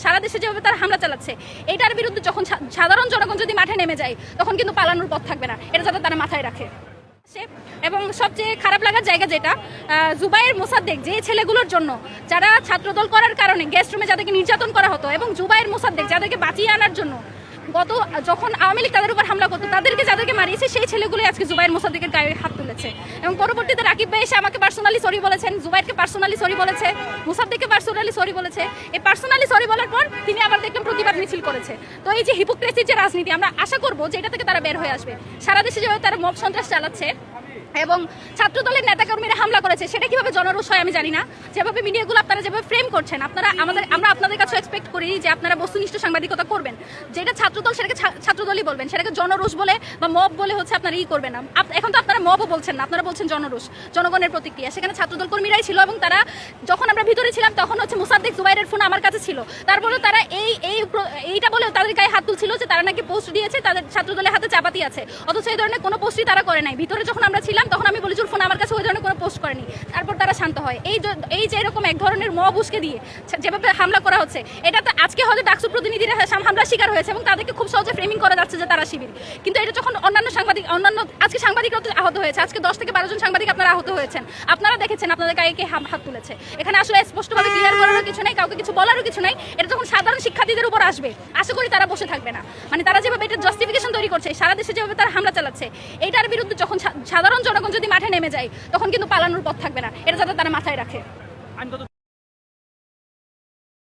সারা দেশে যেভাবে তারা হামলা চালাচ্ছে, এটার বিরুদ্ধে যখন সাধারণ জনগণ যদি মাঠে নেমে যায় তখন কিন্তু পালানোর পথ থাকবে না, এটা যাতে তারা মাথায় রাখে। এবং সবচেয়ে খারাপ লাগার জায়গা যেটা, জুবায়ের মোসাদ্দেক যে ছেলেগুলোর জন্য যারা ছাত্রদল করার কারণে গেস্ট রুমে যাদেরকে নির্যাতন করা হতো, এবং জুবায়ের মোসাদ্দেক যাদেরকে বাঁচিয়ে আনার জন্য যখন আওয়ামী লীগ তাদের উপর হামলা করতো, যাদেরকে মারিয়েছে সেই ছেলেগুলো আজকে জুবায়ের মোসাদ্দেকের গায়ে হাত তুলেছে। এবং পরবর্তীতে রাকিব ভাই এসে আমাকে পার্সোনালি সরি বলেছেন, জুবায়েরকে পার্সোনালি সরি বলেছে, মোসাদ্দেককে পার্সোনালি সরি বলেছে। এই পার্সোনালি সরি বলার পর তিনি আবার দেখলাম প্রতিবাদ মিছিল করেছে। তো এই যে হিপোক্রেসির যে রাজনীতি, আমরা আশা করবো যে এটা থেকে তারা বের হয়ে আসবে। সারা দেশে যেভাবে তারা মব সন্ত্রাস চালাচ্ছে এবং ছাত্রদলের নেতাকর্মীরা হামলা করেছে, সেটা কিভাবে জনরোষ হয় আমি জানি না। যেভাবে মিডিয়াগুলো আপনারা যেভাবে ফ্রেম করছেন, আমরা আপনাদের কাছে এক্সপেক্ট করি যে আপনারা বস্তুনিষ্ঠ সাংবাদিকতা করবেন। যেটা ছাত্রদল সেটাকে ছাত্রদলই বলবেন, সেটাকে জনরোষ বলে বা মব বলে হচ্ছে আপনারা করবেন না। এখন তো আপনারা মবও বলছেন না, আপনারা বলছেন জনরোষ, জনগণের প্রতিক্রিয়া। সেখানে ছাত্রদল কর্মীরাই ছিল এবং তারা যখন আমরা ভিতরে ছিলাম তখন হচ্ছে মোসাদ্দেক জুবাইরের ফোন আমার কাছে ছিল। তারপরে তারা এইটা বলে তাদের গায়ে হাত তুলছিল যে তারা নাকি পোস্ট দিয়েছে, তাদের ছাত্রদলের হাতে চাপাতি আছে, অথচ এই ধরনের কোনো পোস্টই তারা করে নাই। ভিতরে যখন আমরা ছিলাম তখন আমি বলি ফোন আমার কাছে ওই ধরনের কোনো পোস্ট করেনি। তারপর তারা শান্ত হয়। এই যে এরকম এক ধরনের মব উস্কে দিয়ে যেভাবে হামলা করা হচ্ছে, এটা তো আজকে হয়তো ডাকসু প্রতিনিধিরা হামলার শিকার হয়েছে এবং তাদেরকে খুব সহজে ফ্রেমিং করা যাচ্ছে যে তারা শিবির। কিন্তু এটা যখন আজকে সাংবাদিকরা আহত হয়েছে, আজকে 10 থেকে 12 জন সাংবাদিক আপনারা আহত হয়েছেন, আপনারা দেখেছেন আপনাদের গায়ে কে হাত তুলেছে। এখানে আসলে স্পষ্টভাবে ক্লিয়ার করারও কিছু নাই, কাউকে কিছু বলারও কিছু নাই। এটা যখন সাধারণ শিক্ষার্থীদের উপর আসবে, আশা করি তারা বসে থাকবে না। মানে তারা যেভাবে এটা জাস্টিফিকেশন তৈরি করছে, সারা দেশে যেভাবে তারা হামলা চালাচ্ছে, এটার বিরুদ্ধে যখন সাধারণ জনগণ যদি মাঠে নেমে যায় তখন কিন্তু পালানোর পথ থাকবে না, এটা যাতে তারা মাথায় রাখে।